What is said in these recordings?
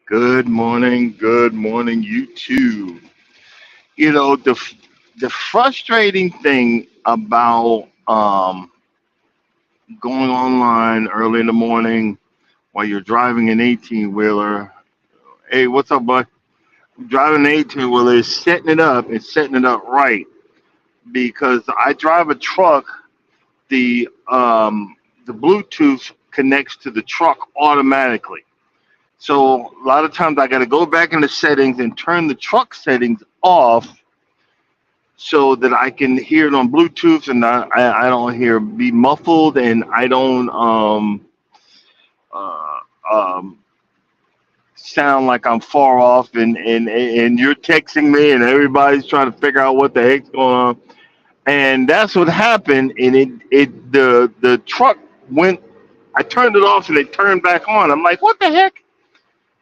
Good morning, YouTube. The frustrating thing about going online early in the morning while you're driving an 18 wheeler. Hey, what's up, bud? Driving an 18 wheeler is setting it up and setting it up right because I drive a truck. The Bluetooth connects to the truck automatically. So a lot of times I got to go back in the settings and turn the truck settings off so that I can hear it on Bluetooth and I don't hear be muffled and I don't uh, um, sound like I'm far off and you're texting me and everybody's trying to figure out what the heck's going on. And that's what happened. And the truck went. I turned it off and it turned back on. I'm like, what the heck?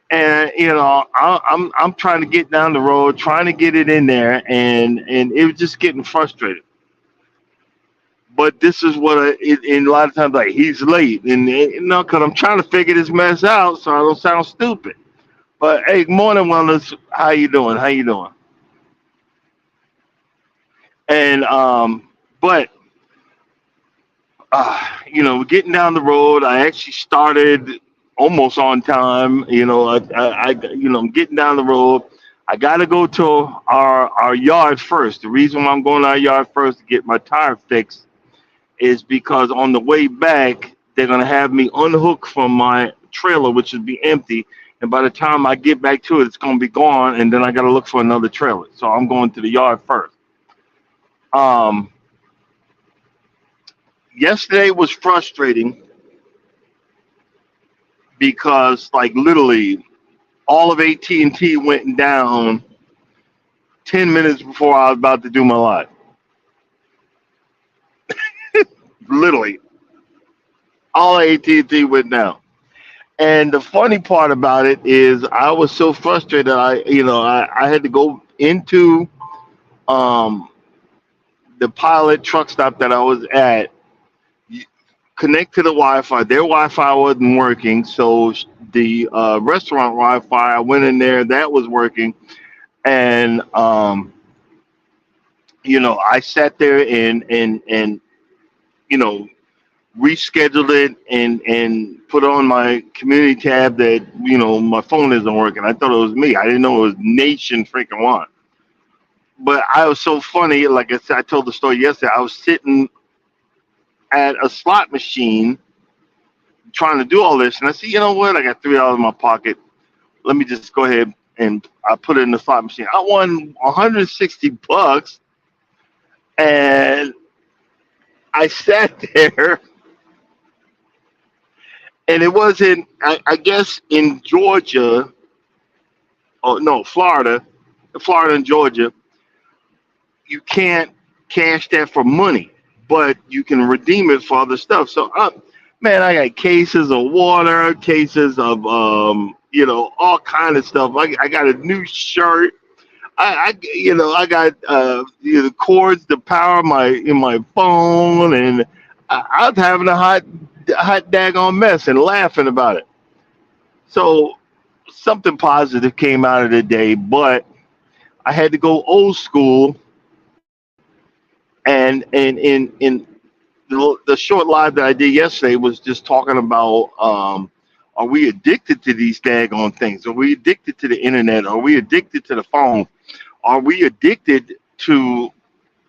And I'm trying to get down the road, trying to get it in there, and it was just getting frustrated. But this is what and a lot of times like he's late, and because I'm trying to figure this mess out so I don't sound stupid. But hey, good morning, wellness. How you doing? How you doing? And but getting down the road, I actually started almost on time. I'm getting down the road. I got to go to our yard first. The reason why I'm going to our yard first to get my tire fixed is because on the way back, they're going to have me unhook from my trailer, which will be empty. And by the time I get back to it, it's going to be gone. And then I got to look for another trailer. So I'm going to the yard first. Um, Yesterday was frustrating because, like, literally, all of AT&T went down 10 minutes before I was about to do my live. Literally, all AT&T went down. And the funny part about it is I was so frustrated. I had to go into um, the pilot truck stop that I was at, connect to the Wi-Fi. Their Wi-Fi wasn't working, so the restaurant Wi-Fi, I went in there, that was working, and I sat there and you know rescheduled it and put on my community tab that my phone isn't working. I thought it was me. I didn't know it was nation freaking one. But I was so funny. Like I said, I told the story yesterday. I was sitting at a slot machine trying to do all this, and I said, you know what? I got $3 in my pocket. Let me just go ahead and I put it in the slot machine. I won 160 bucks, and I sat there, and it wasn't. I guess in Georgia, oh no, Florida and Georgia, you can't cash that for money, but you can redeem it for other stuff. So, man, I got cases of water, cases of all kind of stuff. I got a new shirt. I got the cords to power my phone, and I was having a hot daggone mess and laughing about it. So something positive came out of the day, but I had to go old school, and in the short live that I did yesterday was just talking about are we addicted to these daggone things? Are we addicted to the internet? Are we addicted to the phone? Are we addicted to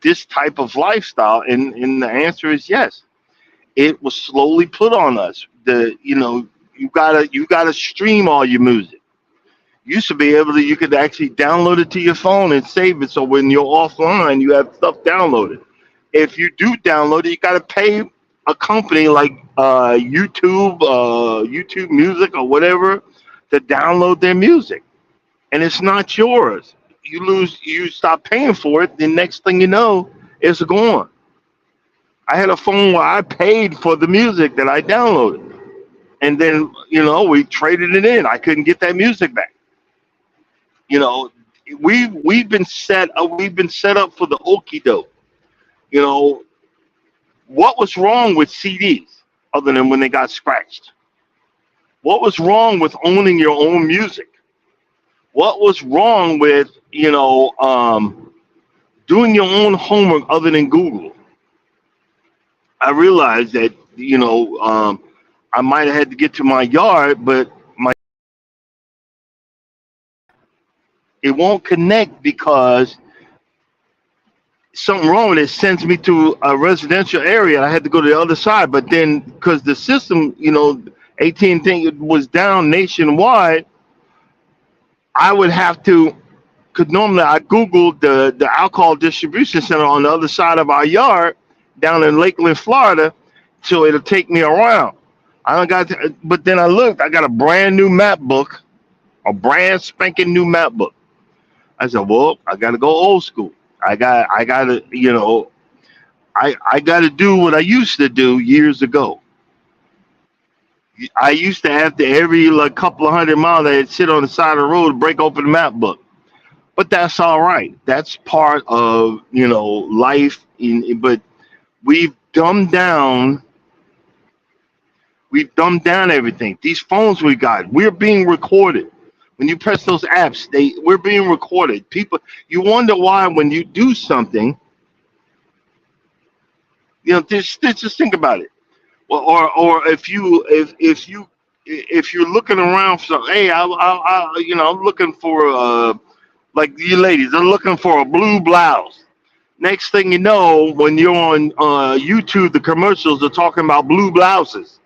this type of lifestyle? And the answer is yes. It was slowly put on us. You gotta stream all your music. Used to be able to, you could actually download it to your phone and save it, so when you're offline you have stuff downloaded. If you do download it, you got to pay a company like YouTube Music or whatever to download their music, and it's not yours. You stop paying for it. The next thing you know, it's gone. I had a phone where I paid for the music that I downloaded, and then we traded it in. I couldn't get that music back. You know, we've been set up for the okey doke. You know, what was wrong with CDs other than when they got scratched? What was wrong with owning your own music? what was wrong with doing your own homework other than Google? I realized that I might have had to get to my yard, but it won't connect because something wrong with it. Sends me to a residential area. I had to go to the other side, but then because the system, 18 thing was down nationwide, I would have to. Because normally I googled the alcohol distribution center on the other side of our yard down in Lakeland, Florida, so it'll take me around. I don't got, but then I looked. I got a brand new map book, a brand spanking new map book. I said, well, I got to go old school. I got to, I got to do what I used to do years ago. I used to have to every like couple of 100 miles, I'd sit on the side of the road to break open the map book. But that's all right. That's part of life. But we've dumbed down. We've dumbed down everything. These phones we got, we're being recorded. When you press those apps, we're being recorded. People, you wonder why when you do something, just think about it. Or if you're looking around for, hey, I'm looking for like you ladies, they're looking for a blue blouse. Next thing you know, when you're on YouTube, the commercials are talking about blue blouses.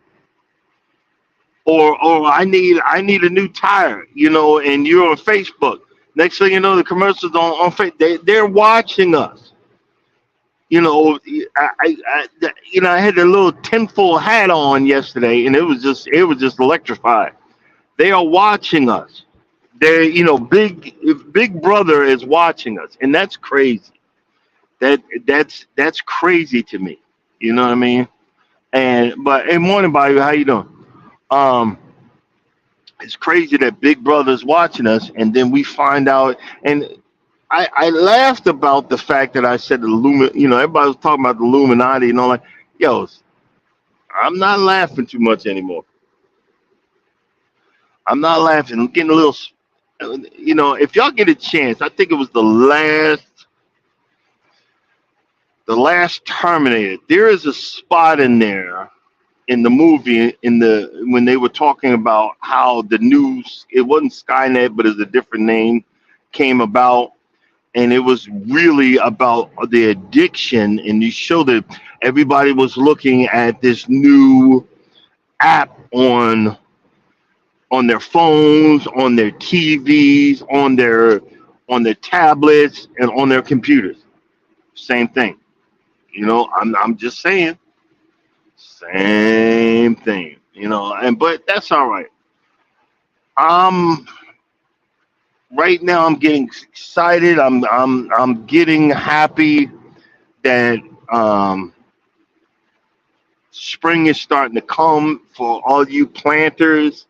Or I need a new tire, and you're on Facebook. Next thing you know, the commercials on Facebook, they're watching us. I had a little tinfoil hat on yesterday, and it was just electrified. They are watching us. They Big Brother is watching us, and that's crazy. That's crazy to me. You know what I mean? Hey, morning, Bobby. How you doing? Um, it's crazy that Big Brother's watching us, and then we find out. And I laughed about the fact that I said the everybody was talking about the Illuminati and all that. Yo, I'm not laughing too much anymore. I'm not laughing. I'm getting a little. If y'all get a chance, I think it was the last Terminator. There is a spot in there in the movie when they were talking about how the news, it wasn't Skynet but it's a different name, came about, and it was really about the addiction, and you showed that everybody was looking at this new app on their phones, on their TVs, on their tablets, and on their computers. Same thing. I'm just saying, same thing. But that's all right. I'm right now. I'm getting excited. I'm getting happy that um, spring is starting to come for all you planters.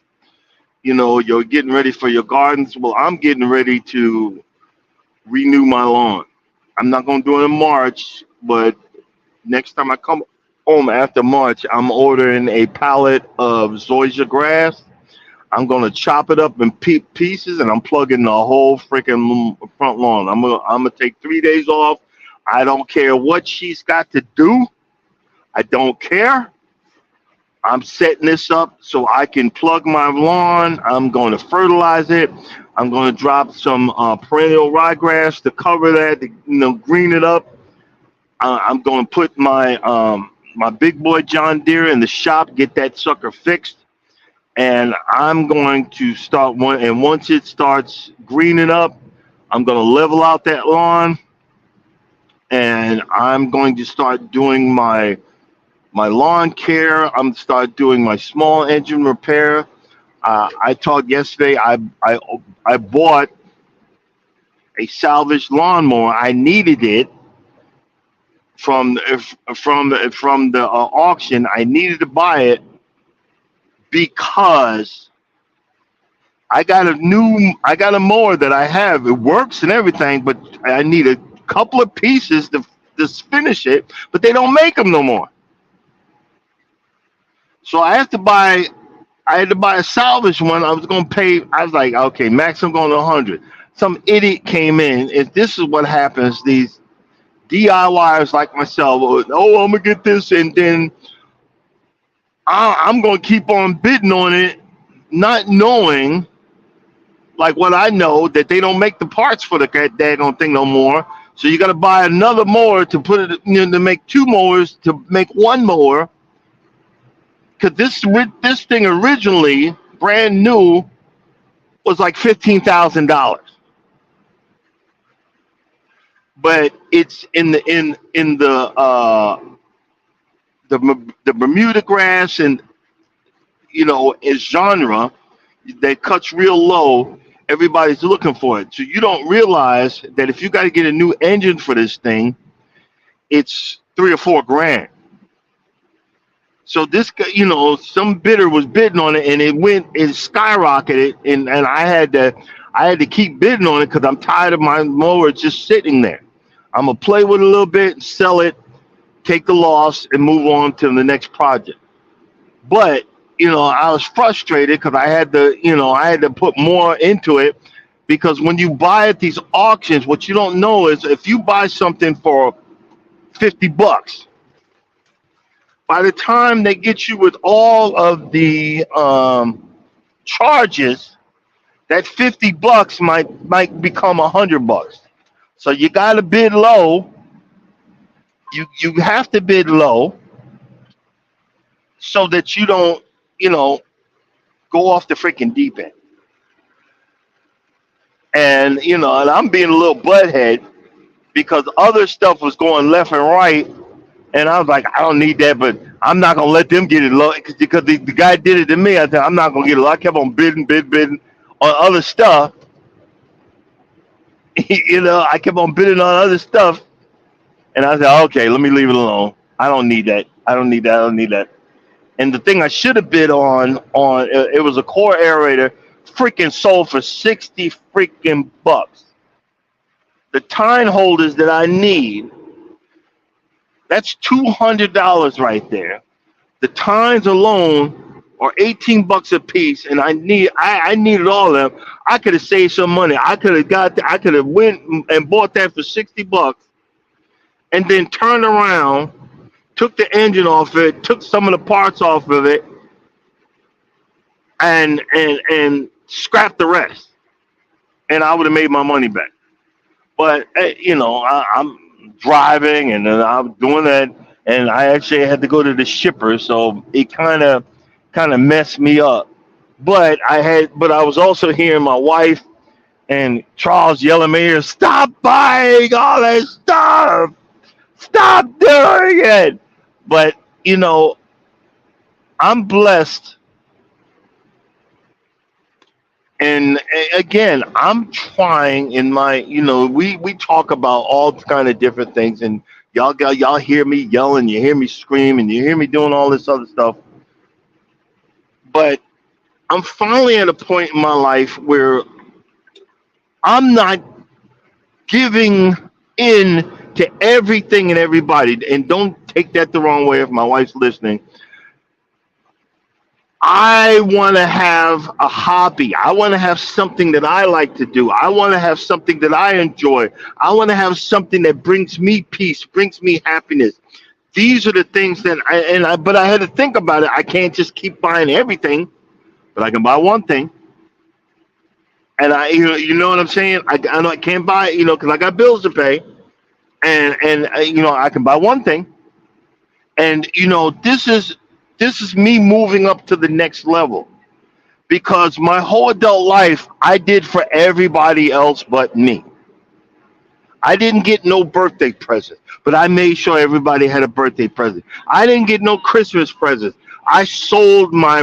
You're getting ready for your gardens. Well, I'm getting ready to renew my lawn. I'm not gonna do it in March, but next time I come home after March, I'm ordering a pallet of zoysia grass. I'm gonna chop it up in pieces, and I'm plugging the whole freaking front lawn. I'm gonna take 3 days off. I don't care what she's got to do. I don't care. I'm setting this up so I can plug my lawn. I'm going to fertilize it. I'm going to drop some perennial ryegrass to cover that, to, green it up. I'm going to put my big boy John Deere in the shop, get that sucker fixed, and I'm going to start one. And once it starts greening up, I'm going to level out that lawn, and I'm going to start doing my lawn care. I'm going to start doing my small engine repair. I talked yesterday. I bought a salvaged lawnmower. I needed it from the auction. I needed to buy it because I got a mower that I have. It works and everything, but I need a couple of pieces to finish it. But they don't make them no more. So I have to buy I had to buy a salvage one. I was gonna pay. I was like, okay, max, I'm going to 100. Some idiot came in, and this is what happens. These DIYers like myself, oh, I'm gonna get this, and then I'm gonna keep on bidding on it, not knowing, like what I know, that they don't make the parts for the daggone thing no more. So you got to buy another mower to put it, to make two mowers to make one mower. Because this thing originally, brand new, was like $15,000, but it's in the Bermuda grass, and is genre that cuts real low. Everybody's looking for it, so you don't realize that if you got to get a new engine for this thing, it's 3 or 4 grand. So this guy, some bidder was bidding on it, and it skyrocketed, and I had to keep bidding on it because I'm tired of my mower just sitting there. I'm gonna play with it a little bit, sell it, take the loss, and move on to the next project. But I was frustrated because I had to put more into it, because when you buy at these auctions, what you don't know is if you buy something for $50, by the time they get you with all of the charges, that $50 might become $100. So you got to bid low. You have to bid low so that you don't go off the freaking deep end. And I'm being a little butthead because other stuff was going left and right, and I was like, I don't need that, but I'm not gonna let them get it low because the guy did it to me. I said, I'm not gonna get it low. I kept on bidding on other stuff. I kept on bidding on other stuff, and I said, okay, let me leave it alone. I don't need that. I don't need that. I don't need that. And the thing I should have bid on it was a core aerator, freaking sold for 60 freaking bucks. The tine holders that I need, that's $200 right there. The tines alone are $18 a piece, and I needed all of them. I could have saved some money. I could have went and bought that for $60, and then turned around, took the engine off it, took some of the parts off of it, and scrapped the rest, and I would have made my money back. But I'm driving, and then I'm doing that, and I actually had to go to the shipper, so it kind of messed me up. But I was also hearing my wife and Charles yelling at me, "Stop buying all that stuff! Stop doing it!" But I'm blessed, and again, I'm trying in my, we talk about all kind of different things, and y'all hear me yelling, you hear me screaming, you hear me doing all this other stuff. But I'm finally at a point in my life where I'm not giving in to everything and everybody. And don't take that the wrong way if my wife's listening. I want to have a hobby. I want to have something that I like to do. I want to have something that I enjoy. I want to have something that brings me peace, brings me happiness. These are the things but I had to think about it. I can't just keep buying everything, but I can buy one thing. And you know what I'm saying? I know I can't buy, because I got bills to pay, and I can buy one thing. And this is me moving up to the next level, because my whole adult life I did for everybody else but me. I didn't get no birthday present, but I made sure everybody had a birthday present. I didn't get no Christmas presents. I sold my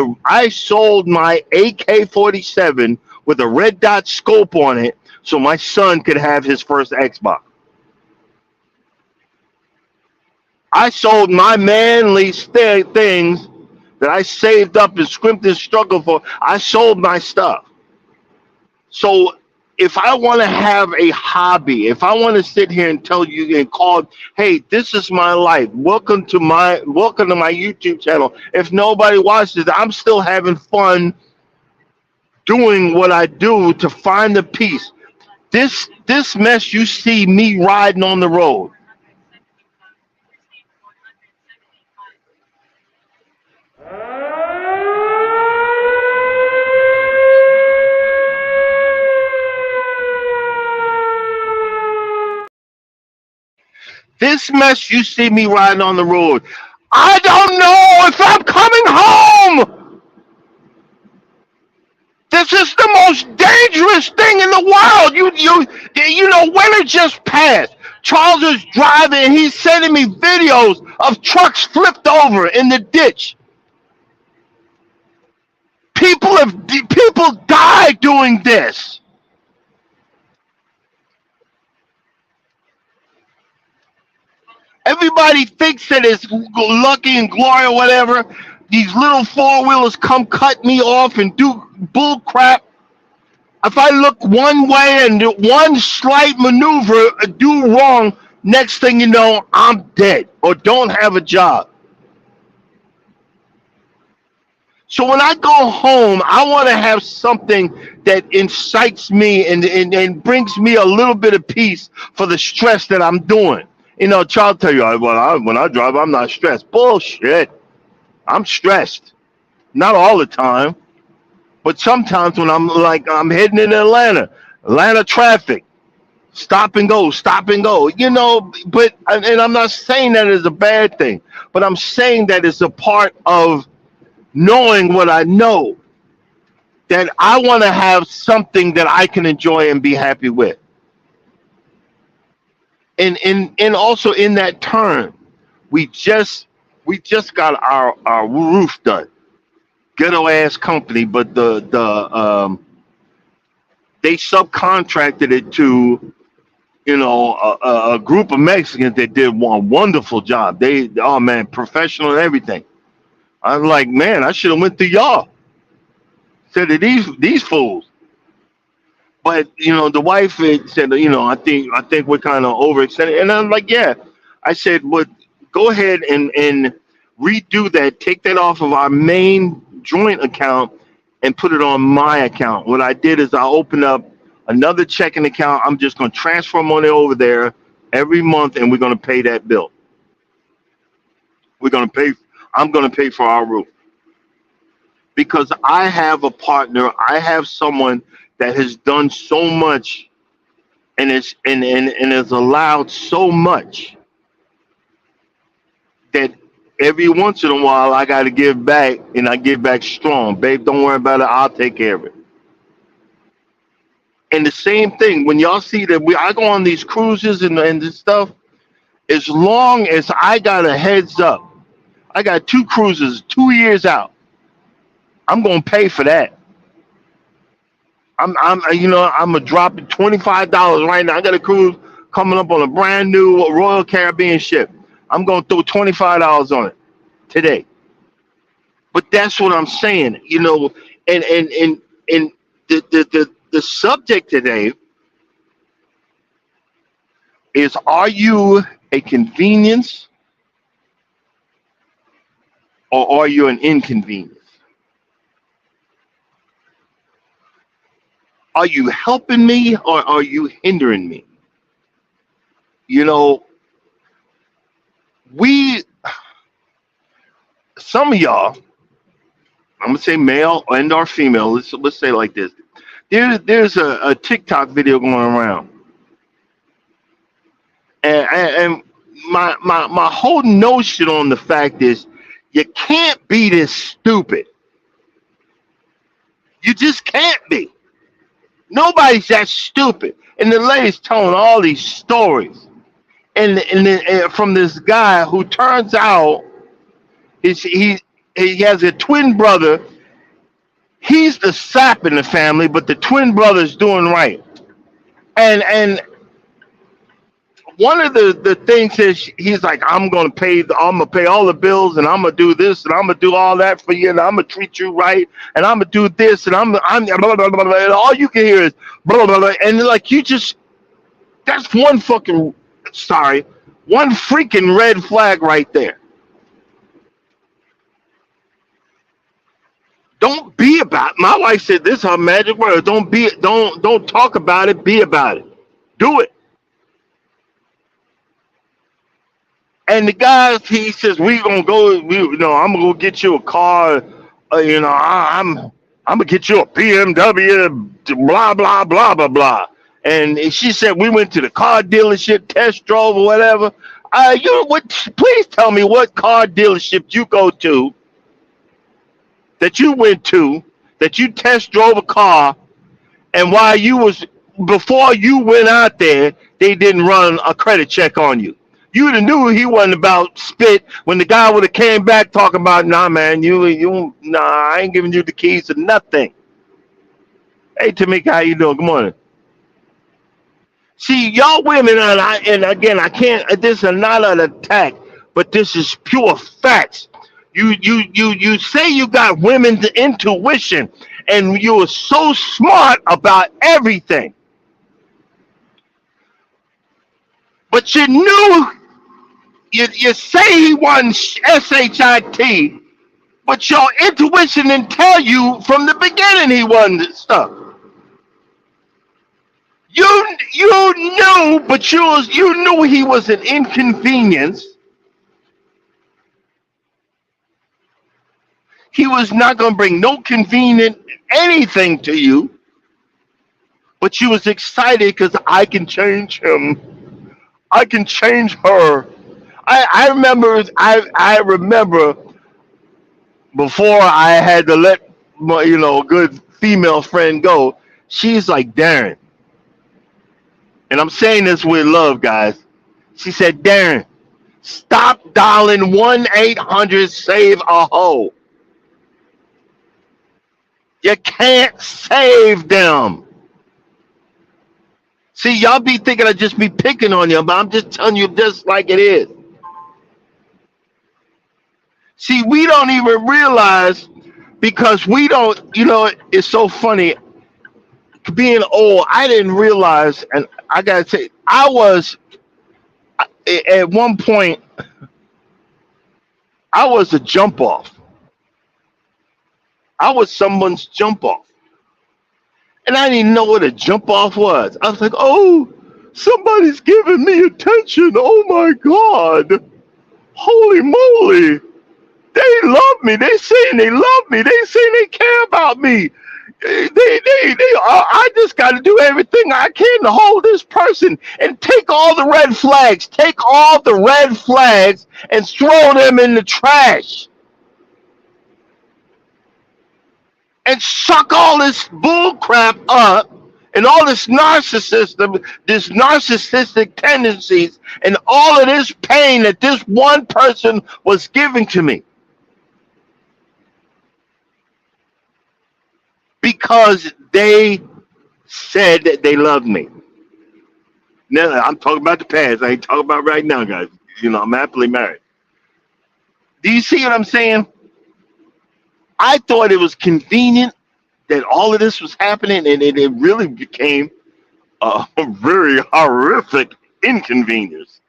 AK-47 with a red dot scope on it so my son could have his first Xbox. I sold my manly things that I saved up and scrimped and struggled for. I sold my stuff. So if I want to have a hobby, if I want to sit here and tell you and call, hey, this is my life. Welcome to my YouTube channel. If nobody watches it, I'm still having fun doing what I do to find the peace. This mess you see me riding on the road. This mess you see me riding on the road. I don't know if I'm coming home. This is the most dangerous thing in the world. Winter just passed. Charles is driving and he's sending me videos of trucks flipped over in the ditch. People die doing this. Everybody thinks that it's lucky and glory or whatever. These little four wheelers come cut me off and do bull crap. If I look one way and do one slight maneuver do wrong, next thing you know, I'm dead or don't have a job. So when I go home, I want to have something that incites me and brings me a little bit of peace for the stress that I'm doing. Child tell you, when I drive, I'm not stressed. Bullshit. I'm stressed. Not all the time, but sometimes when I'm heading in Atlanta traffic, stop and go, stop and go. And I'm not saying that is a bad thing, but I'm saying that it's a part of knowing what I know, that I want to have something that I can enjoy and be happy with. And also in that turn, we just we just got our roof done. Ghetto ass company, but they subcontracted it to a group of Mexicans that did one wonderful job. They, oh man, professional and everything. I'm like, man, I should have went to y'all instead of these fools. But the wife had said, I think we're kind of overextended, and I'm like, yeah. I said, well, go ahead and redo that. Take that off of our main joint account and put it on my account. What I did is I opened up another checking account. I'm just going to transfer money over there every month, and we're going to pay that bill. We're going to pay. I'm going to pay for our roof because I have a partner. I have someone that has done so much and has allowed so much that every once in a while I got to give back, and I give back strong. Babe, don't worry about it. I'll take care of it. And the same thing when y'all see that I go on these cruises and this stuff. As long as I got a heads up, I got two cruises 2 years out. I'm gonna pay for that. I'm gonna drop it $25 right now. I got a cruise coming up on a brand new Royal Caribbean ship. I'm gonna throw $25 on it today. But that's what I'm saying, and the subject today is: are you a convenience or are you an inconvenience? Are you helping me or are you hindering me? You know, we some of y'all, I'm gonna say male and or female. Let's say it like this. There's a TikTok video going around, and my whole notion on the fact is you can't be this stupid. You just can't be. Nobody's that stupid. And the lady's telling all these stories, and from this guy who turns out he has a twin brother. He's the sap in the family, but the twin brother's doing right. And one of the things is he's like, I'm gonna pay all the bills, and I'm gonna do this, and I'm gonna do all that for you, and I'm gonna treat you right, and I'm gonna do this, and I'm blah, blah, blah, blah, and all you can hear is blah, blah, blah, and like you just that's one fucking sorry, one freaking red flag right there. Don't be about. My wife said this is her magic word. Don't talk about it. Be about it. Do it. And the guys, he says, we gonna go. I'm gonna go get you a car. I'm gonna get you a BMW. Blah blah blah blah blah. And she said we went to the car dealership, test drove or whatever. What? Please tell me what car dealership you go to that you went to that you test drove a car, and while you was before you went out there, they didn't run a credit check on you. You'd have knew he wasn't about spit when the guy would have came back talking about, nah, man, I ain't giving you the keys to nothing. Hey, Tamika, how you doing? Good morning. See, y'all women, and again, I can't. This is not an attack, but this is pure facts. You say you got women's intuition, and you are so smart about everything, but you knew you say he won shit, but your intuition didn't tell you from the beginning he won this stuff. You knew, but you knew he was an inconvenience. He was not going to bring no convenient anything to you, but you was excited because I can change him. I can change her. I remember before I had to let my a good female friend go. She's like, Darren, and I'm saying this with love, guys. She said, Darren, stop dialing 1-800 save a hoe. You can't save them. See, y'all be thinking I just be picking on you, but I'm just telling you just like it is. See, we don't even realize because we don't, it's so funny. Being old, I didn't realize, and I got to say, I was, at one point, I was a jump off. I was someone's jump off. And I didn't know what a jump off was. I was like, oh, somebody's giving me attention. Oh my God. Holy moly. They love me. They saying they love me. They saying they care about me. I just got to do everything I can to hold this person and take all the red flags. Take all the red flags and throw them in the trash. And suck all this bull crap up and all this narcissistic tendencies and all of this pain that this one person was giving to me. Because they said that they loved me. Now, I'm talking about the past. I ain't talking about right now, guys. I'm happily married. Do you see what I'm saying? I thought it was convenient that all of this was happening, and it really became a very horrific inconvenience.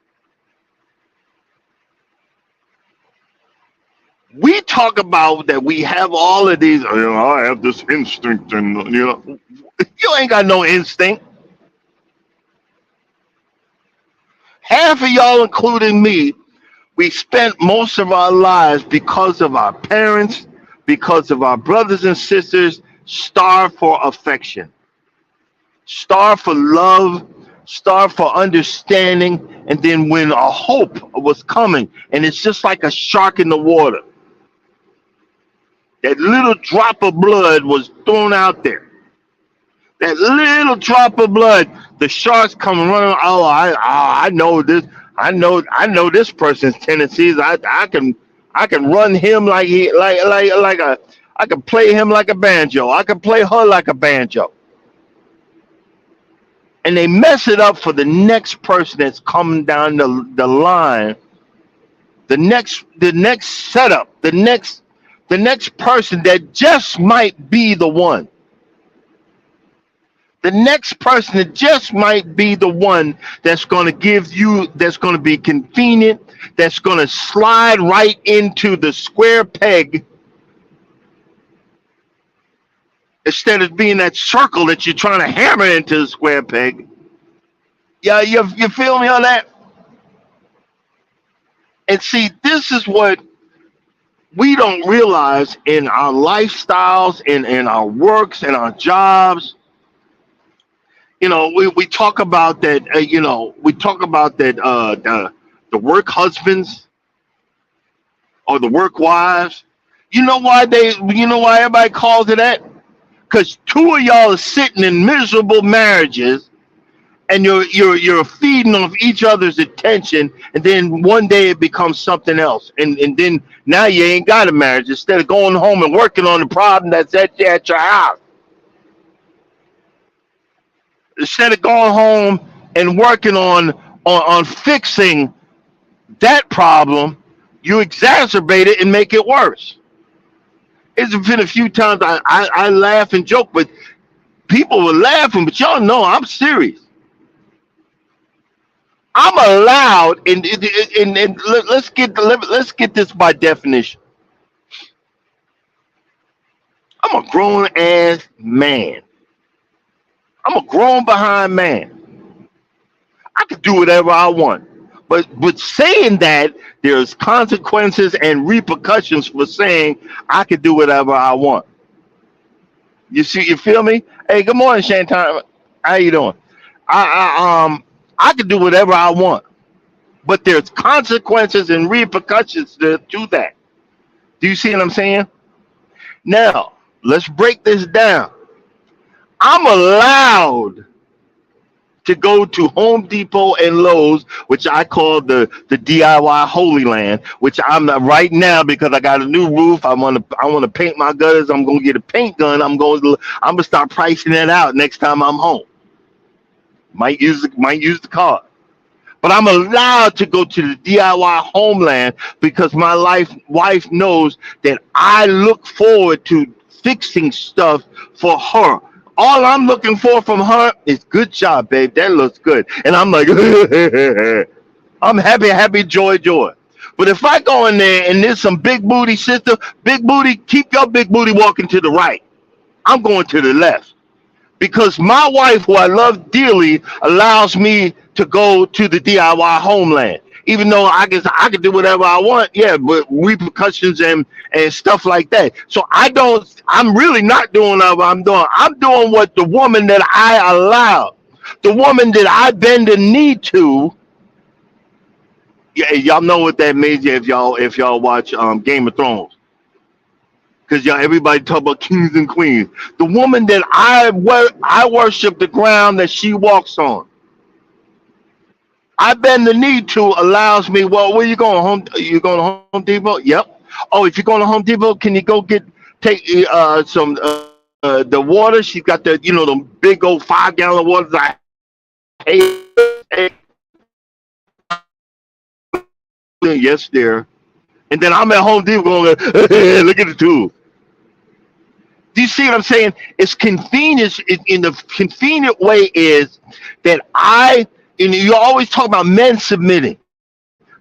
We talk about that we have all of these, I have this instinct, and, you ain't got no instinct. Half of y'all, including me, we spent most of our lives because of our parents, because of our brothers and sisters, starved for affection, starved for love, starved for understanding, and then when a hope was coming, and it's just like a shark in the water, that little drop of blood was thrown out there. That little drop of blood, the sharks come running. Oh, I know this. I know this person's tendencies. I can run him like I can play him like a banjo. I can play her like a banjo. and they mess it up for the next person that's coming down the line, the next setup, the next person that just might be the one. The next person that just might be the one that's going to give you, that's going to be convenient, that's going to slide right into the square peg instead of being that circle that you're trying to hammer into the square peg. Yeah, you feel me on that? And see, this is what we don't realize in our lifestyles, in our works, and our jobs. We talk about that. We talk about that. The work husbands or the work wives. You know why everybody calls it that? Because two of y'all are sitting in miserable marriages, and you're feeding off each other's attention, and then one day it becomes something else, and then now you ain't got a marriage. Instead of going home and working on the problem that's at your house, instead of going home and working on fixing that problem, you exacerbate it and make it worse. It's been a few times I laugh and joke, but people were laughing, but y'all know I'm serious. I'm allowed, and let's get this by definition. I'm a grown ass man. I'm a grown behind man. I can do whatever I want. But saying that, there's consequences and repercussions for saying I can do whatever I want. You feel me? Hey, good morning, Shantan. How you doing? I can do whatever I want, but there's consequences and repercussions to that. Do you see what I'm saying? Now, let's break this down. I'm allowed to go to Home Depot and Lowe's, which I call the DIY Holy Land, which I'm not right now because I got a new roof. I want to paint my gutters. I'm gonna get a paint gun. I'm gonna start pricing that out next time I'm home. Might use the card. But I'm allowed to go to the DIY homeland because my wife knows that I look forward to fixing stuff for her. All I'm looking for from her is good job, babe. That looks good. And I'm like, I'm happy, happy, joy, joy. But if I go in there and there's some big booty sister, big booty, keep your big booty walking to the right. I'm going to the left because my wife, who I love dearly, allows me to go to the DIY homeland. Even though I guess I can do whatever I want, yeah, but repercussions and stuff like that. So I'm really not doing whatever I'm doing. I'm doing what the woman that I allow, the woman that I bend the knee to. Yeah, y'all know what that means if y'all watch Game of Thrones. Because y'all, everybody talk about kings and queens. The woman that I worship the ground that she walks on. I bend the knee to allows me. Well, where you going? You going to Home Depot? Yep. Oh, if you're going to Home Depot, can you go take some the water? She's got the big old 5-gallon waters. I hate. Yes, there. And then I'm at Home Depot going, look at the tube. Do you see what I'm saying? It's convenience. In the convenient way is that you always talk about men submitting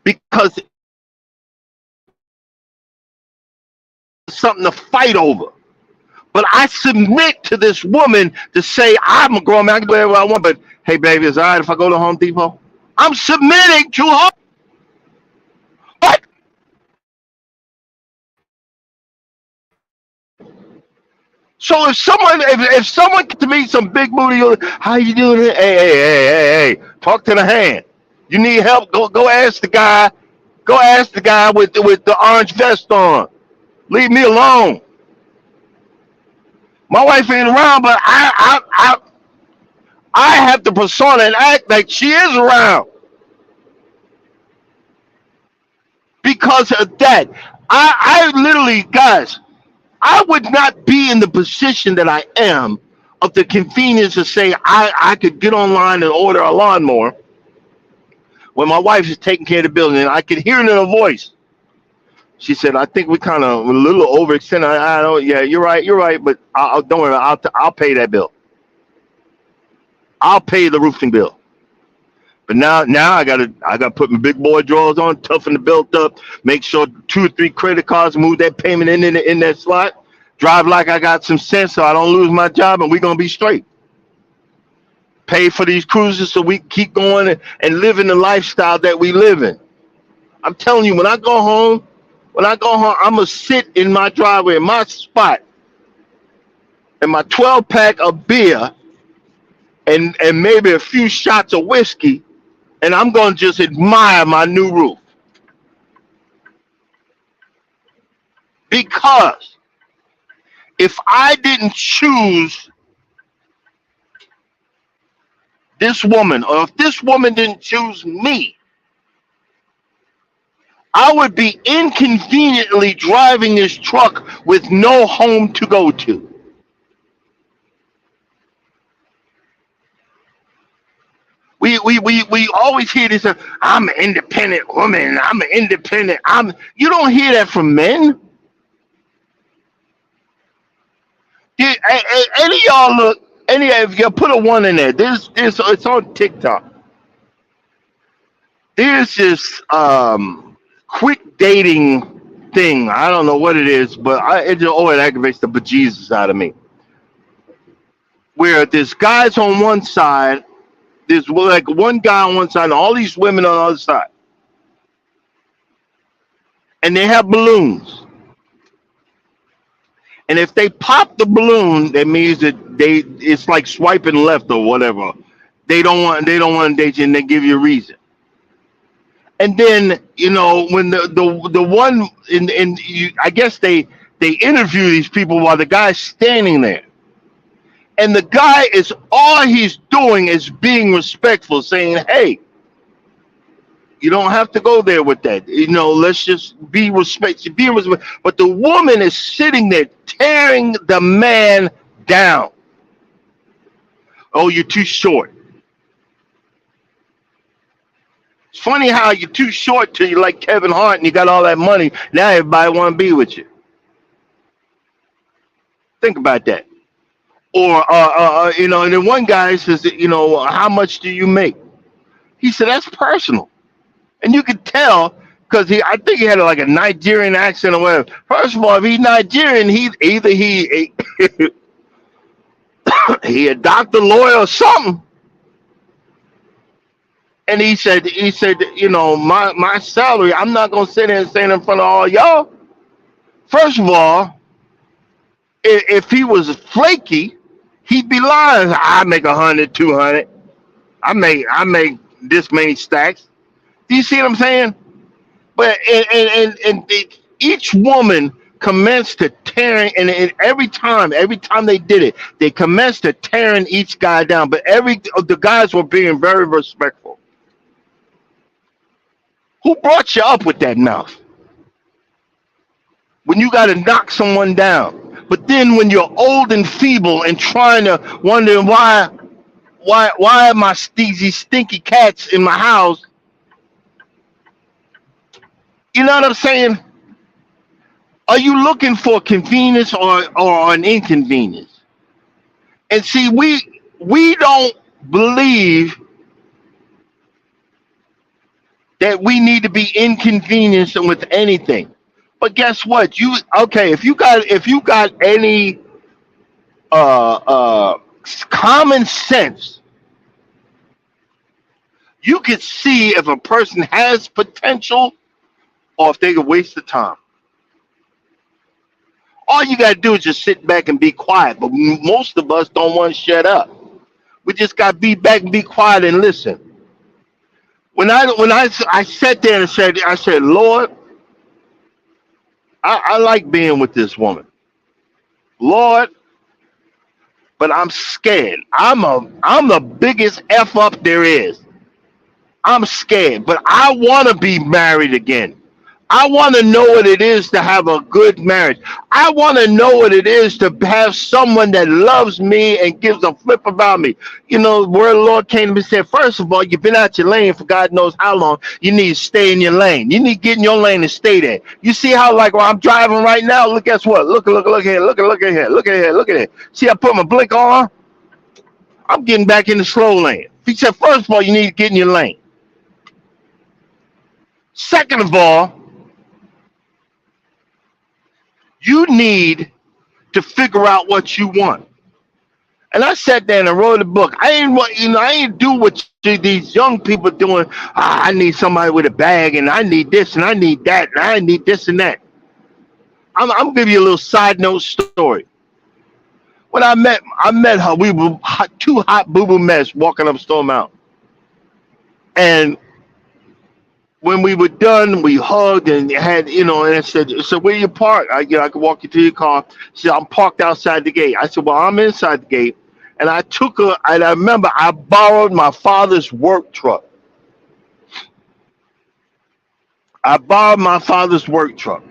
because it's something to fight over. But I submit to this woman to say I'm a grown man, I can do whatever I want. But hey, baby, is it all right if I go to Home Depot? I'm submitting to her. But so if someone to me some big booty, how you doing? Hey, talk to the hand. You need help? Go ask the guy. Go ask the guy with the orange vest on. Leave me alone. My wife ain't around, but I have the persona and act like she is around because of that. I literally, guys, I would not be in the position that I am of the convenience to say I could get online and order a lawnmower when my wife is taking care of the building, and I could hear it in her voice. She said, "I think we kind of a little overextended. I don't. Yeah, you're right. But don't worry. I'll pay that bill. I'll pay the roofing bill." But now I gotta put my big boy drawers on, toughen the belt up, make sure 2 or 3 credit cards move that payment in that slot, drive like I got some sense so I don't lose my job, and we're gonna be straight. Pay for these cruises so we keep going and living the lifestyle that we live in. I'm telling you, when I go home, I'm gonna sit in my driveway, in my spot, in my 12 pack of beer and maybe a few shots of whiskey, and I'm gonna just admire my new roof because if I didn't choose this woman, or if this woman didn't choose me, I would be inconveniently driving this truck with no home to go to. We always hear this. I'm an independent woman. I'm an independent. You don't hear that from men. Any of y'all look. Any of you put a one in there. There's it's on TikTok. There's this quick dating thing. I don't know what it is, but it aggravates the bejesus out of me. Where there's guys on one side, there's like one guy on one side, and all these women on the other side, and they have balloons. And if they pop the balloon, that means that it's like swiping left or whatever. They don't want to date you, and they give you a reason. And then when the one I guess they interview these people while the guy's standing there, and the guy is all he's doing is being respectful, saying, "Hey, you don't have to go there with that. Let's just be respectful." But the woman is sitting there tearing the man down. "Oh, you're too short." It's funny how you're too short till you're like Kevin Hart and you got all that money. Now everybody want to be with you. Think about that. Or, and then one guy says, "How much do you make?" He said, "That's personal." And you could tell because I think he had like a Nigerian accent or whatever. First of all, if he's Nigerian, he a doctor, lawyer, or something. And he said, my salary, I'm not gonna sit there and say it in front of all y'all. First of all, if he was flaky, he'd be lying. "I make 100, 200. I make this many stacks." Do you see what I'm saying? But each woman commenced to tearing, and every time they did it, they commenced to tearing each guy down. But the guys were being very respectful. Who brought you up with that mouth? When you got to knock someone down, but then when you're old and feeble and trying to wonder why am I these stinky cats in my house? You know what I'm saying? Are you looking for convenience or an inconvenience? And see, we don't believe that we need to be inconvenienced with anything. But guess what? If you got any common sense, you could see if a person has potential or if they could waste the time. All you gotta do is just sit back and be quiet. But most of us don't want to shut up. We just gotta be back and be quiet and listen. When I sat there and I said, "Lord, I like being with this woman, Lord, but I'm scared. I'm the biggest F up there is. I'm scared, but I want to be married again. I want to know what it is to have a good marriage. I want to know what it is to have someone that loves me and gives a flip about me. You know, where the Lord came to me and said, first of all, you've been out your lane for God knows how long. You need to stay in your lane. You need to get in your lane and stay there. You see how, like, while I'm driving right now, look, guess what? Look here, look at here, look at here, look at it. See, I put my blink on. I'm getting back in the slow lane. He said, first of all, you need to get in your lane. Second of all, you need to figure out what you want. And I sat there and I wrote a book. I ain't want, I ain't do what these young people doing. I need somebody with a bag, and I need this, and I need that, and I need this and that. I'm gonna give you a little side note story. When I met her. We were two hot boo boo mess walking up Stone Mountain, and when we were done, we hugged and had, and I said, so where you park? I could walk you to your car. She said, I'm parked outside the gate. I said, well, I'm inside the gate. And I took her, and I remember I borrowed my father's work truck. I borrowed my father's work truck.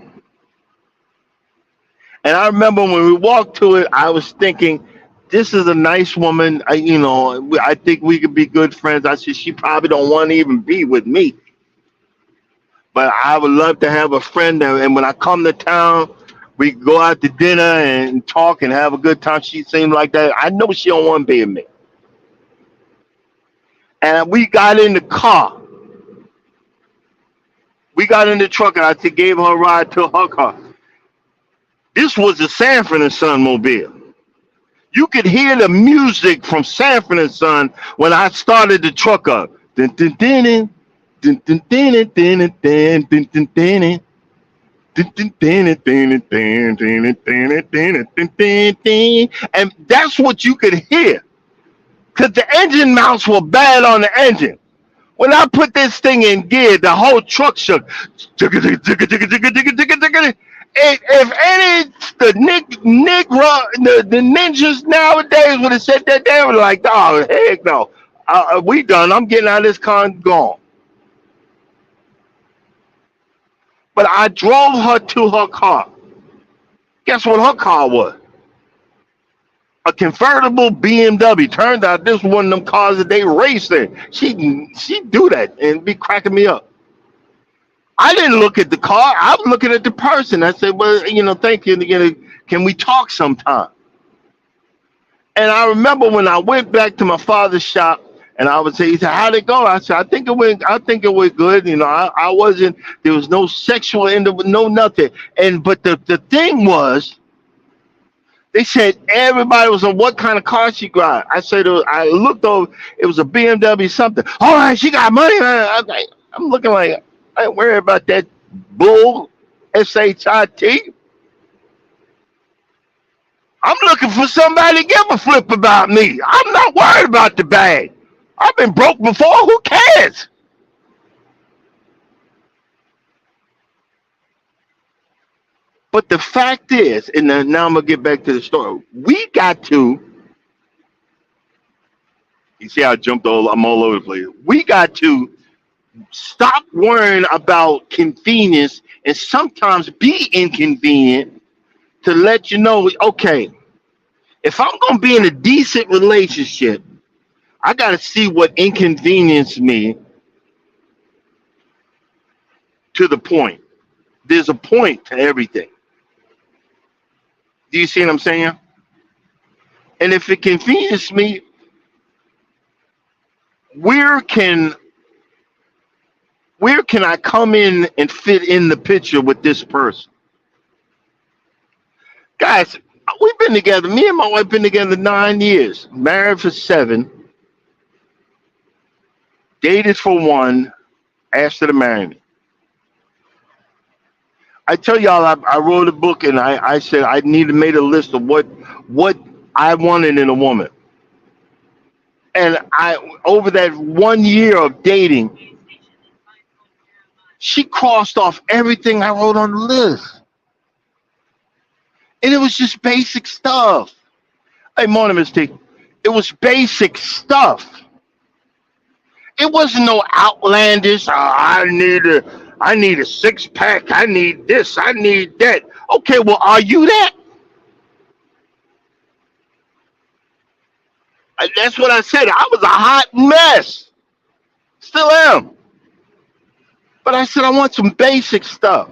And I remember when we walked to it, I was thinking, this is a nice woman. I think we could be good friends. I said, she probably don't want to even be with me. But I would love to have a friend that, and when I come to town, we go out to dinner and talk and have a good time. She seemed like that. I know she don't want to be with me. And we got in the car. We got in the truck, and I gave her a ride to her car. This was a Sanford and Son mobile. You could hear the music from Sanford and Son when I started the truck up. Dun, dun, dun, dun, dun, dun, dun, dun, dun, dun, dun, dun. And that's what you could hear. Because the engine mounts were bad on the engine. When I put this thing in gear, the whole truck shook. If any the ninjas nowadays would have said that, they were like, "Oh heck no, we done. I'm getting out of this car and gone." But I drove her to her car. Guess what her car was? A convertible BMW. Turned out this was one of them cars that they raced in. She do that and be cracking me up. I didn't look at the car. I was looking at the person. I said, well, thank you. Can we talk sometime? And I remember when I went back to my father's shop, and I would say, he said, how'd it go? I said, I think it went good. I wasn't, there was no sexual no nothing. But the thing was, they said everybody was on what kind of car she got. I said, I looked over, it was a BMW something. All right, she got money. I'm looking like, I ain't worried about that bull, SHIT. I'm looking for somebody to give a flip about me. I'm not worried about the bag. I've been broke before. Who cares? But the fact is, and now I'm going to get back to the story. We got to, you see how I jumped I'm all over the place. We got to stop worrying about convenience and sometimes be inconvenient to let you know, okay, if I'm going to be in a decent relationship, I got to see what inconvenience me to the point. There's a point to everything. Do you see what I'm saying? And if it conveniences me, where can I come in and fit in the picture with this person? Guys, we've been together. Me and my wife been together 9 years, married for 7, dated for 1, asked her to marry me. I tell y'all, I wrote a book, and I said I need to make a list of what I wanted in a woman. And over that 1 year of dating, she crossed off everything I wrote on the list. And it was just basic stuff. Hey, morning, Miss T. It was basic stuff. It wasn't no outlandish. I need I need a six pack. I need this. I need that. Okay, well, are you that? That's what I said. I was a hot mess. Still am. But I said I want some basic stuff.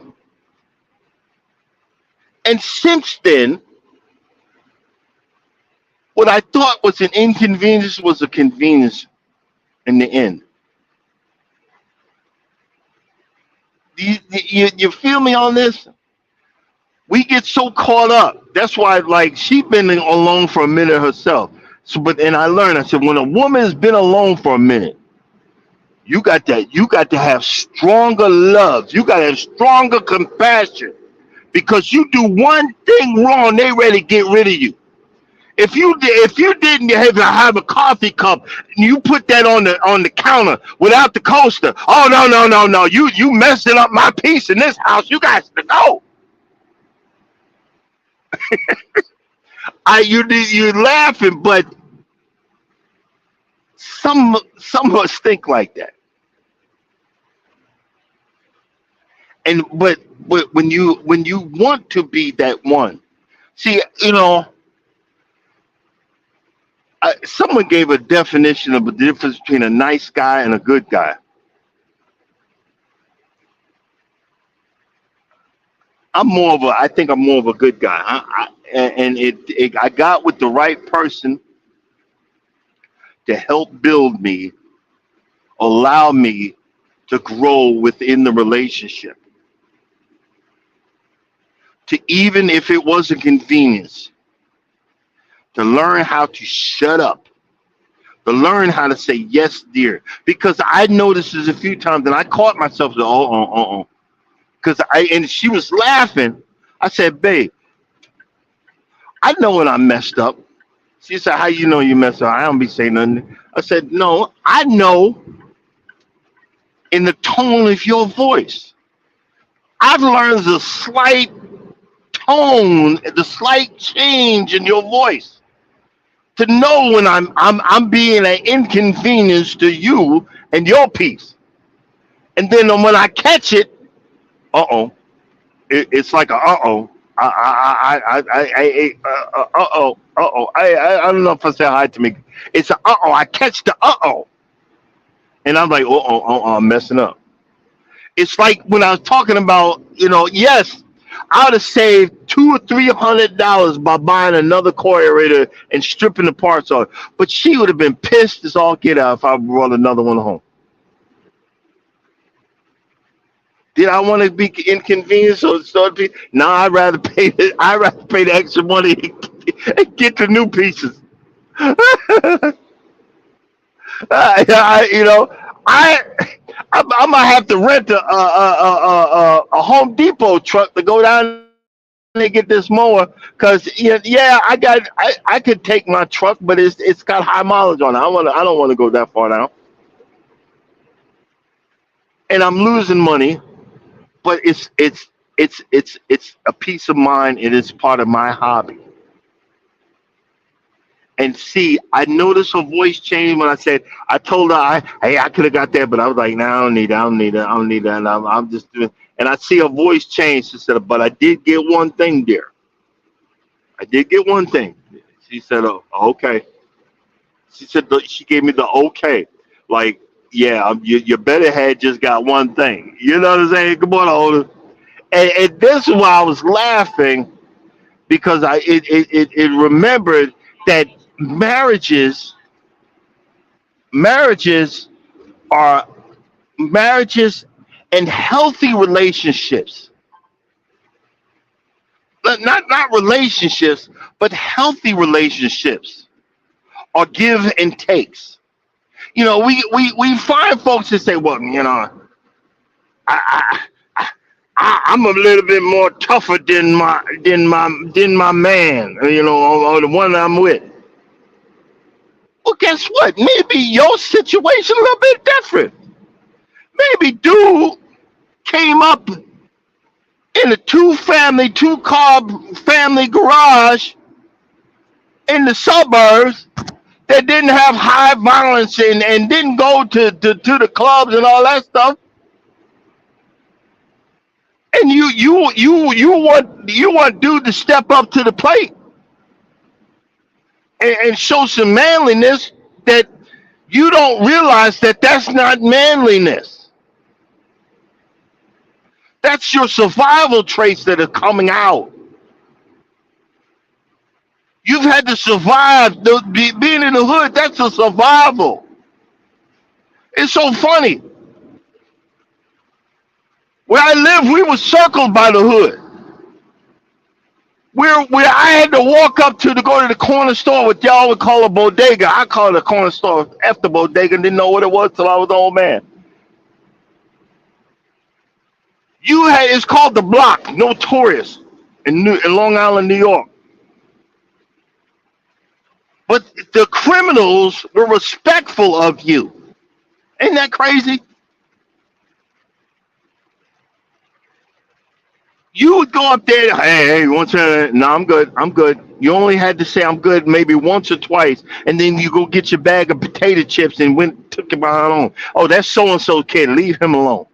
And since then, what I thought was an inconvenience was a convenience in the end. You feel me on this? We get so caught up. That's why, like, she been alone for a minute herself. So, but and I learned. I said, when a woman has been alone for a minute, you got that. You got to have stronger love. You got to have stronger compassion because you do one thing wrong, they ready to get rid of you. If you didn't have a coffee cup and you put that on the counter without the coaster, oh no, you messing up my peace in this house. You guys to go. You're laughing, but some of us think like that. And but when you want to be that one, see, someone gave a definition of the difference between a nice guy and a good guy. I think I'm more of a good guy. And I got with the right person to help build me, allow me to grow within the relationship. To even if it was a convenience, to learn how to shut up, to learn how to say yes, dear. Because I noticed this a few times, and I caught myself saying, because and she was laughing. I said, babe, I know when I messed up. She said, how you know you messed up? I don't be saying nothing. I said, no, I know in the tone of your voice. I've learned the slight tone, the slight change in your voice to know when I'm being an inconvenience to you and your peace. And then when I catch it, it's like a I don't know if I said hi to me. It's a I catch the and I'm like I'm messing up. It's like when I was talking about, yes, I would have saved $200 or $300 by buying another carburetor and stripping the parts off. But she would have been pissed as all get out if I brought another one home. Did I want to be inconvenienced or be? No, I'd rather pay the extra money and get the new pieces. I, you know, I, I might have to rent a Home Depot truck to go down there and get this mower. Cause I could take my truck, but it's got high mileage on it. I don't want to go that far now, and I'm losing money. But it's a peace of mind. It is part of my hobby. And see, I noticed her voice change when I told her, hey, I could have got that, but I was like, no, I don't need that, I don't need that, I don't need that. And I'm just doing, and I see her voice change. She said, but I did get one thing there. I did get one thing. She said, oh, okay. She said, she gave me the okay. Like, yeah, your better head just got one thing. You know what I'm saying? Come on, older. And this is why I was laughing because it remembered that marriages marriages are marriages and healthy relationships, not relationships, but healthy relationships are give and takes. We find folks that say, well, I, I'm a little bit more tougher than my man, or the one I'm with. Well, guess what? Maybe your situation a little bit different. Maybe dude came up in a two car family garage in the suburbs that didn't have high violence and didn't go to the clubs and all that stuff. And you want dude to step up to the plate and show some manliness that you don't realize that that's not manliness. That's your survival traits that are coming out. You've had to survive. Being in the hood, that's a survival. It's so funny. Where I lived, we were circled by the hood. Where I had to walk up to go to the corner store, what y'all would call a bodega. I call it a corner store after bodega and didn't know what it was till I was an old man. It's called the Block, notorious in Long Island, New York. But the criminals were respectful of you. Ain't that crazy? You would go up there, hey, once no, I'm good, I'm good. You only had to say I'm good maybe once or twice, and then you go get your bag of potato chips and took it behind on. Oh, that's so and so kid. Leave him alone.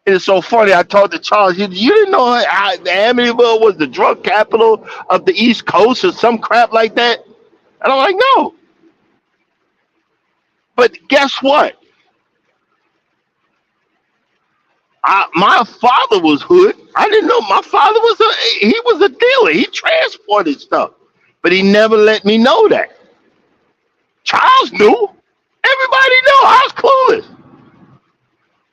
It's so funny. I talked to Charles. You didn't know Amityville was the drug capital of the East Coast or some crap like that? And I'm like, no. But guess what? My father was hood. I didn't know my father he was a dealer. He transported stuff, but he never let me know that. Charles knew. Everybody knew. I was clueless.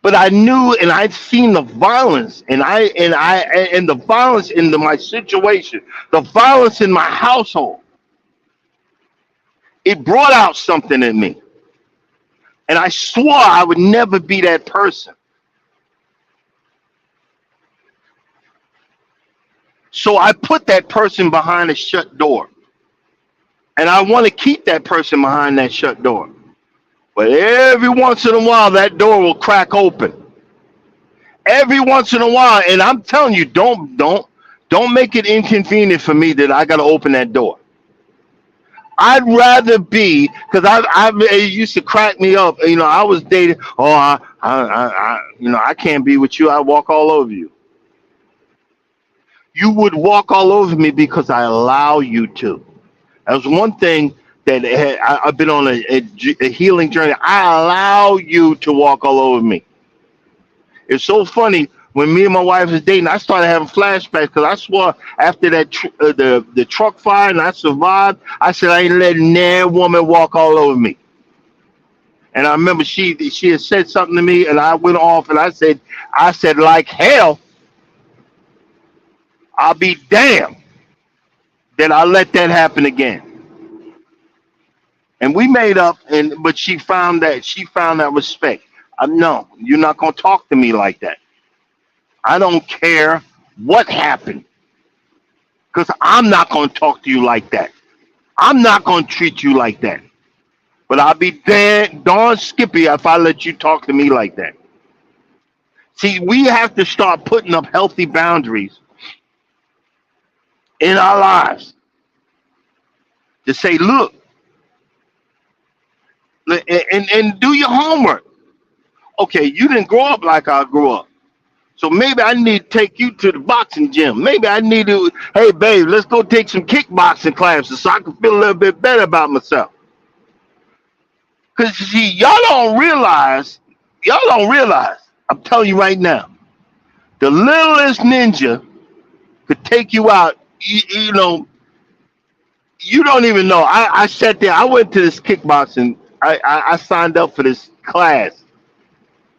But I knew, and I'd seen the violence, and the violence in my situation, the violence in my household. It brought out something in me, and I swore I would never be that person. So I put that person behind a shut door, and I want to keep that person behind that shut door. But every once in a while, that door will crack open. Every once in a while, and I'm telling you, don't make it inconvenient for me that I got to open that door. I'd rather be, because it used to crack me up. You know, I was dating. Oh, I can't be with you. I walk all over you. You would walk all over me because I allow you to. That was one thing that I've been on a healing journey. I allow you to walk all over me. It's so funny when me and my wife was dating. I started having flashbacks because I swore after that the truck fire and I survived. I said I ain't letting that woman walk all over me. And I remember she had said something to me, and I went off and I said like hell, I'll be damned that I let that happen again. And we made up, but she found that respect. No, you're not gonna talk to me like that. I don't care what happened, because I'm not gonna talk to you like that. I'm not gonna treat you like that. But I'll be darn skippy if I let you talk to me like that. See, we have to start putting up healthy boundaries in our lives to say, look, and do your homework. Okay, you didn't grow up like I grew up. So maybe I need to take you to the boxing gym. Maybe I need to, hey, babe, let's go take some kickboxing classes so I can feel a little bit better about myself. Because, see, y'all don't realize, I'm telling you right now, the littlest ninja could take you out, you know, you don't even know. I sat there, I went to this kickboxing, I signed up for this class.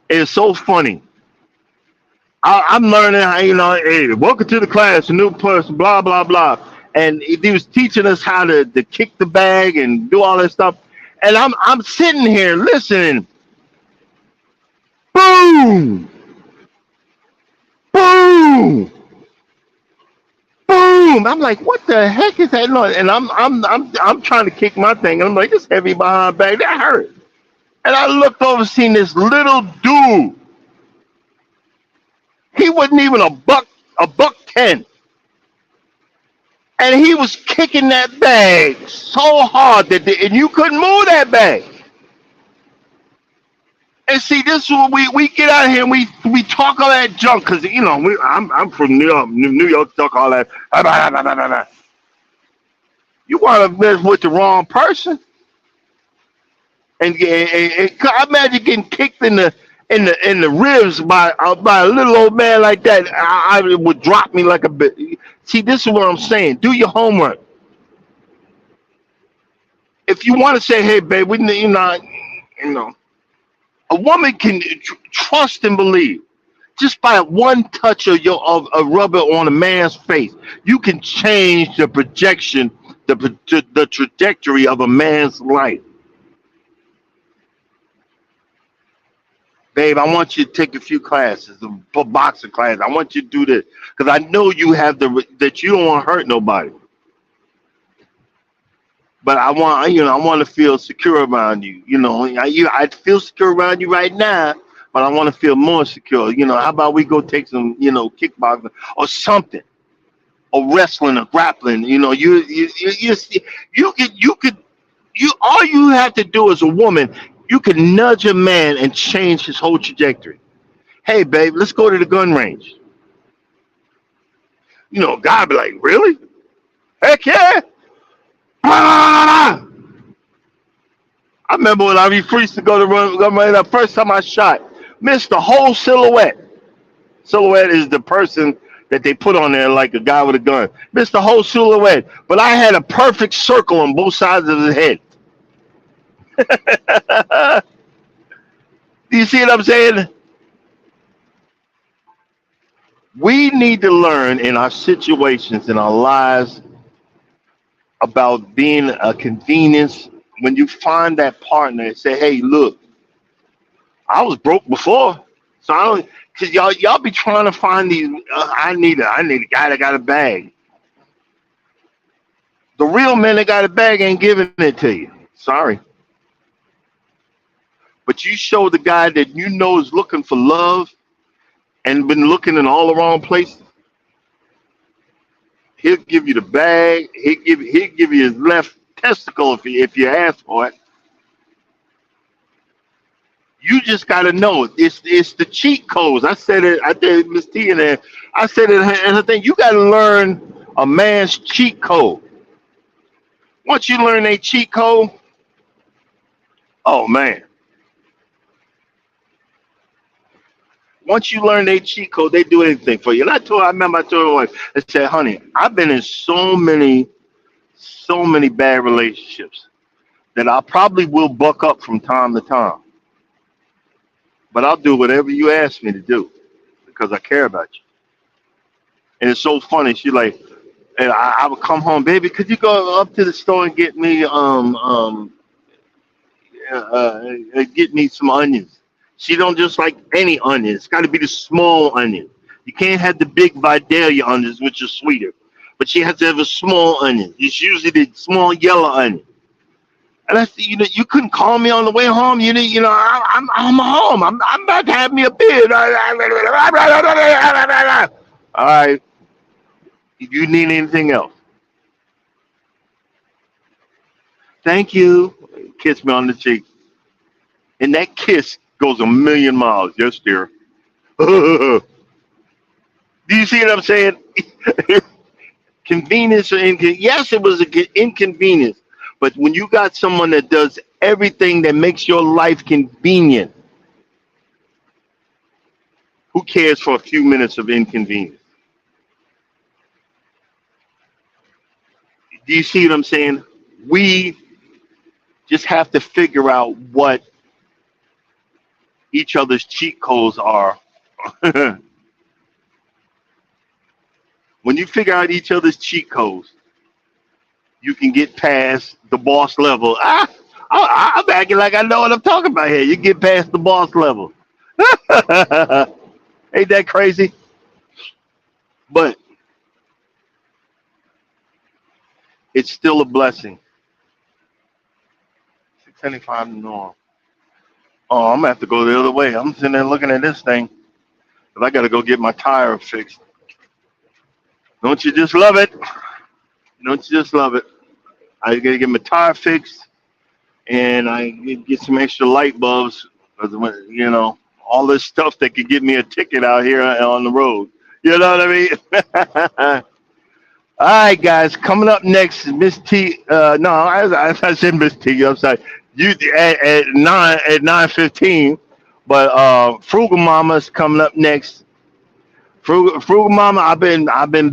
It's so funny. I'm learning how, hey, welcome to the class, a new person, blah, blah, blah. And he was teaching us how to kick the bag and do all that stuff. And I'm sitting here listening. Boom! Boom! Boom! I'm like, what the heck is that noise? And I'm trying to kick my thing. And I'm like, it's heavy behind bag. That hurt. And I looked over, seen this little dude. He wasn't even a buck 10. And he was kicking that bag so hard and you couldn't move that bag. And see, this is what we get out here and we talk all that junk because I'm from New York. New York talk all that. You want to mess with the wrong person, I imagine getting kicked in the ribs by a little old man like that. It would drop me like a bit. See, this is what I'm saying. Do your homework. If you want to say, "Hey, babe, we need," you know, a woman can trust and believe just by one touch of rubber on a man's face. You can change the projection, the trajectory of a man's life. Babe, I want you to take a few classes, a boxing class. I want you to do this because I know you have that you don't want to hurt nobody. But I want to feel secure around you. I feel secure around you right now, but I want to feel more secure. How about we go take some, kickboxing or something, or wrestling or grappling. All you have to do as a woman, you can nudge a man and change his whole trajectory. Hey, babe, let's go to the gun range. A guy be like, really? Heck yeah! I remember when I used to go to gun range. The first time I shot, missed the whole silhouette. Silhouette is the person that they put on there like a guy with a gun. Missed the whole silhouette, but I had a perfect circle on both sides of his head. Do you see what I'm saying? We need to learn in our situations in our lives about being a convenience. When you find that partner and say, "Hey, look, I was broke before, so I don't." Because y'all be trying to find these. I need a guy that got a bag. The real men that got a bag ain't giving it to you. Sorry, but you show the guy that is looking for love and been looking in all the wrong places. He'll give you the bag. He'll give you his left testicle if you ask for it. You just got to know it's the cheat codes. I said it. I did Miss T in there. I said it, and I think you got to learn a man's cheat code. Once you learn a cheat code, oh man. Once you learn their cheat code, they do anything for you. And I remember I told my wife, I said, "Honey, I've been in so many bad relationships that I probably will buck up from time to time, but I'll do whatever you ask me to do because I care about you." And it's so funny. She like, and I would come home, "Baby, could you go up to the store and get me some onions?" She don't just like any onion. It's got to be the small onion. You can't have the big Vidalia onions, which are sweeter. But she has to have a small onion. It's usually the small yellow onion. And I said, you couldn't call me on the way home. I'm home. I'm about to have me a beer. All right. If you need anything else, thank you. Kiss me on the cheek. And that kiss goes a million miles. Yes, dear. Do you see what I'm saying? Convenience or inconvenience. Yes, it was an inconvenience. But when you got someone that does everything that makes your life convenient, who cares for a few minutes of inconvenience? Do you see what I'm saying? We just have to figure out what each other's cheat codes are. When you figure out each other's cheat codes, you can get past the boss level. I'm acting like I know what I'm talking about here. You get past the boss level. Ain't that crazy? But it's still a blessing. 675 norm. Oh, I'm gonna have to go the other way. I'm sitting there looking at this thing, but I gotta go get my tire fixed. Don't you just love it? Don't you just love it? I gotta get my tire fixed, and I get some extra light bulbs. You know, all this stuff that could get me a ticket out here on the road. You know what I mean? All right, guys. Coming up next, Miss T. No, I said Miss T. I'm sorry. You at 9:15, but Frugal Mama's coming up next. Frugal Mama, I've been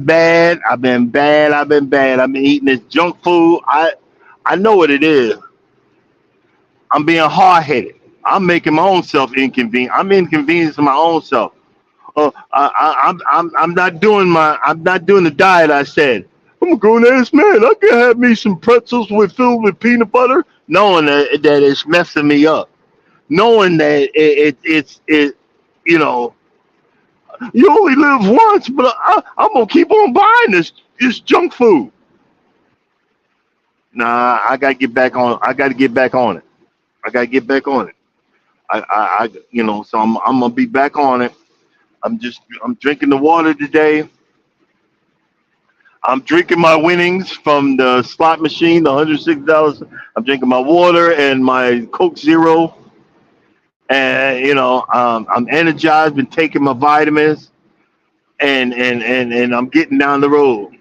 bad. I've been bad. I've been bad. I've been eating this junk food. I know what it is. I'm being hard headed. I'm making my own self inconvenient. I'm inconveniencing my own self. I'm not doing the diet I said. I'm a grown ass man. I can have me some pretzels with filled with peanut butter, knowing that it's messing me up. Knowing that it you know, you only live once, but I'm gonna keep on buying this junk food. Nah, I gotta get back on. I gotta get back on it. I gotta get back on it. So I'm gonna be back on it. I'm drinking the water today. I'm drinking my winnings from the slot machine, the $106. I'm drinking my water and my Coke Zero, and I'm energized. Been taking my vitamins, and I'm getting down the road.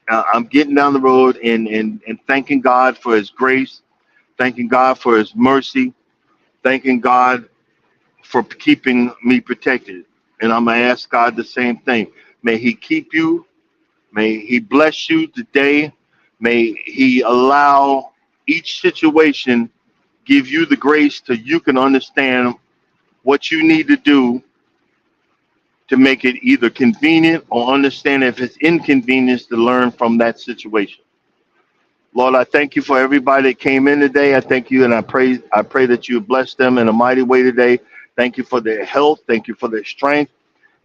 I'm getting down the road and thanking God for His grace, thanking God for His mercy, thanking God for keeping me protected. And I'm gonna ask God the same thing. May He keep you. May He bless you today. May He allow each situation give you the grace to you can understand what you need to do to make it either convenient or understand if it's inconvenience to learn from that situation. Lord, I thank you for everybody that came in today. I thank you and I pray that you bless them in a mighty way today. Thank you for their health. Thank you for their strength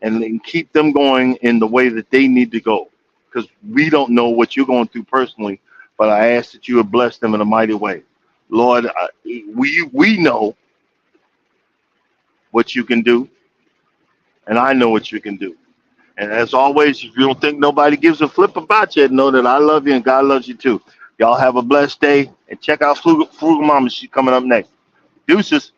and keep them going in the way that they need to go. Because we don't know what you're going through personally, but I ask that you would bless them in a mighty way. Lord, we know what you can do, and I know what you can do. And as always, if you don't think nobody gives a flip about you, know that I love you and God loves you too. Y'all have a blessed day and check out Frugal Mama. She's coming up next. Deuces.